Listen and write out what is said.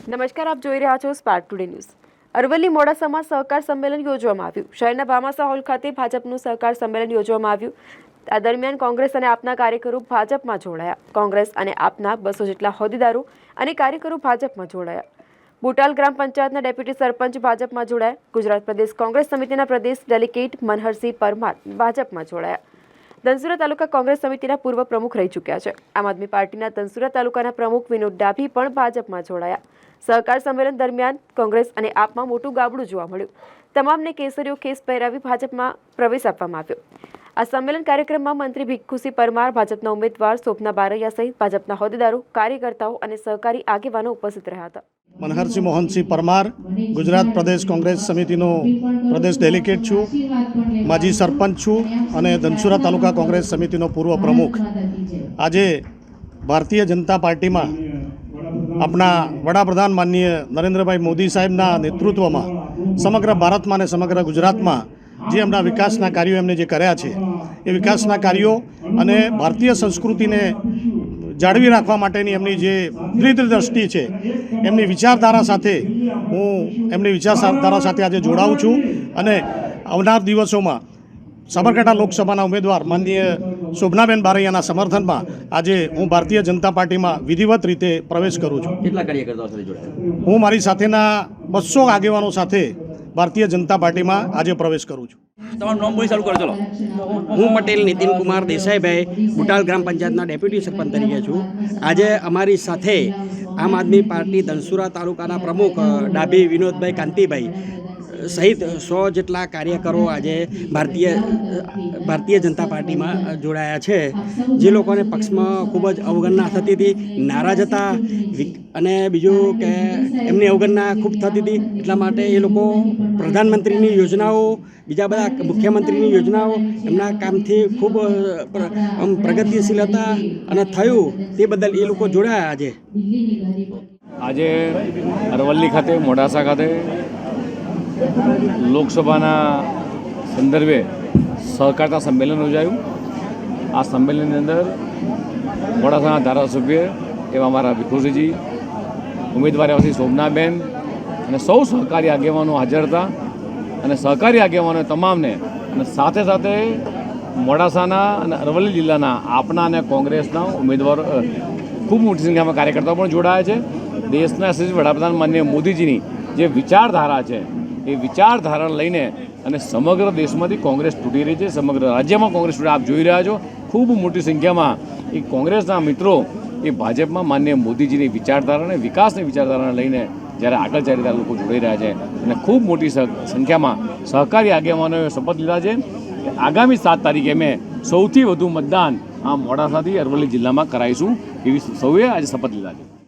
નમસ્કાર, આપ જોઈ રહ્યા છો સ્પાર્ક ટુડે ન્યૂઝ। અરવલ્લી મોડાસામાં સહકાર સંમેલન યોજવામાં આવ્યું। શહેરના ભામાસા હોલ ખાતે ભાજપનું સહકાર સંમેલન યોજવામાં આવ્યું। આ દરમિયાન કોંગ્રેસ અને આપના કાર્યકરો ભાજપમાં જોડાયા। કોંગ્રેસ અને આપના 200 જેટલા હોદ્દેદારો અને કાર્યકરો ભાજપમાં જોડાયા। બુટાલ ગ્રામ પંચાયતના ડેપ્યુટી સરપંચ ભાજપમાં જોડાયા। ગુજરાત પ્રદેશ કોંગ્રેસ સમિતિના પ્રદેશ ડેલિગેટ મનહરસિંહ પરમાર ભાજપમાં જોડાયા। ધનસુરા તાલુકા કોંગ્રેસ સમિતિના પૂર્વ પ્રમુખ રહી ચૂક્યા છે। આમ આદમી પાર્ટીના ધનસુરા તાલુકાના પ્રમુખ વિનોદ ડાભી પણ ભાજપમાં જોડાયા। સહકાર સંમેલન દરમિયાન કોંગ્રેસ અને આપમાં મોટું ગાબડું જોવા મળ્યું। તમામને કેસરીઓ ખેસ પહેરાવી ભાજપમાં પ્રવેશ આપવામાં આવ્યો। આ સંમેલન કાર્યક્રમમાં મંત્રી ભીખુસિંહ પરમાર, ભાજપના ઉમેદવાર શોભના બારૈયા સહિત ભાજપના હોદ્દેદારો, કાર્યકર્તાઓ અને સહકારી આગેવાનો ઉપસ્થિત રહ્યા હતા। મનહરસિંહ મોહનસિંહ પરમાર, ગુજરાત પ્રદેશ કોંગ્રેસ સમિતિનો પ્રદેશ ડેલિગેટ છું, માજી સરપંચ છું અને ધનસુરા તાલુકા કોંગ્રેસ સમિતિનો પૂર્વ પ્રમુખ। આજે ભારતીય જનતા પાર્ટીમાં આપણા વડાપ્રધાન માનનીય નરેન્દ્રભાઈ મોદી સાહેબના નેતૃત્વમાં સમગ્ર ભારતમાં અને સમગ્ર ગુજરાતમાં જે એમના વિકાસના કાર્યો એમને જે કર્યા છે એ વિકાસના કાર્યો અને ભારતીય સંસ્કૃતિને જાળવી રાખવા માટેની એમની જે દીર્ઘદ્રષ્ટિ છે, એમની વિચારધારા સાથે હું એમની વિચારધારા સાથે આજે જોડાઉં છું અને આવનાર દિવસોમાં સાબરકાંઠા લોકસભાના ઉમેદવાર માનનીય શોભનાબેન બારૈયાના સમર્થનમાં આજે હું ભારતીય જનતા પાર્ટીમાં વિધિવત રીતે પ્રવેશ કરું છું। કેટલા કાર્યકર્તાઓ સાથે જોડાયા? હું મારી સાથેના 200 આગેવાનો સાથે ભારતીય જનતા પાર્ટીમાં આજે પ્રવેશ કરું છું। તમારું નામ બોલી ચાલુ કરો ચલો। હું પટેલ નીતિન કુમાર દેસાઈભાઈ બુટાલ ગ્રામ પંચાયતના ડેપ્યુટી સરપંચ તરીકે છું। આજે અમારી સાથે આમ આદમી પાર્ટી ધનસુરા તાલુકાના પ્રમુખ ડાભી વિનોદભાઈ કાંતિભાઈ સહિત 100 જેટલા કાર્યકરો આજે ભારતીય જનતા પાર્ટીમાં જોડાયા છે। જે લોકોને પક્ષમાં ખૂબ જ અવગણના થતી હતી, નારાજ હતા અને બીજું કે એમની અવગણના ખૂબ થતી હતી, એટલા માટે એ લોકો પ્રધાનમંત્રીની યોજનાઓ, બીજા બધા મુખ્યમંત્રીની યોજનાઓ એમના કામથી ખૂબ પ્રગતિશીલ હતા અને થયું તે બદલ એ લોકો જોડાયા। આજે અરવલ્લી ખાતે, મોડાસા ખાતે લોકસભાના સંદર્ભે સહકારતા સંમેલન યોજાયું। આ સંમેલનની અંદર મોડાસાના ધારાસભ્ય એવા અમારા ભીખુસિંહજી, ઉમેદવાર એવા શોભનાબેન અને સૌ સહકારી આગેવાનો હાજર હતા અને સહકારી આગેવાનો તમામને અને સાથે સાથે મોડાસાના અને અરવલ્લી જિલ્લાના આપના અને કોંગ્રેસના ઉમેદવારો ખૂબ મોટી સંખ્યામાં કાર્યકર્તાઓ પણ જોડાયા છે। દેશના યશસ્વી વડાપ્રધાન માનનીય મોદીજીની જે વિચારધારા છે એ વિચારધારા લઈને અને સમગ્ર દેશમાંથી કોંગ્રેસ તૂટી રહી છે, સમગ્ર રાજ્યમાં કોંગ્રેસ તૂટી, આપ જોઈ રહ્યા છો। ખૂબ મોટી સંખ્યામાં એ કોંગ્રેસના મિત્રો એ ભાજપમાં માનનીય મોદીજીની વિચારધારાને, વિકાસની વિચારધારાને લઈને જ્યારે આગળ ચાલી રહ્યા લોકો જોડાઈ રહ્યા છે અને ખૂબ મોટી સંખ્યામાં સહકારી આગેવાનોએ શપથ લીધા છે કે આગામી 7 તારીખે અમે સૌથી વધુ મતદાન આ મોડાસાથી અરવલ્લી જિલ્લામાં કરાવીશું, એવી સૌએ આજે શપથ લીધા છે।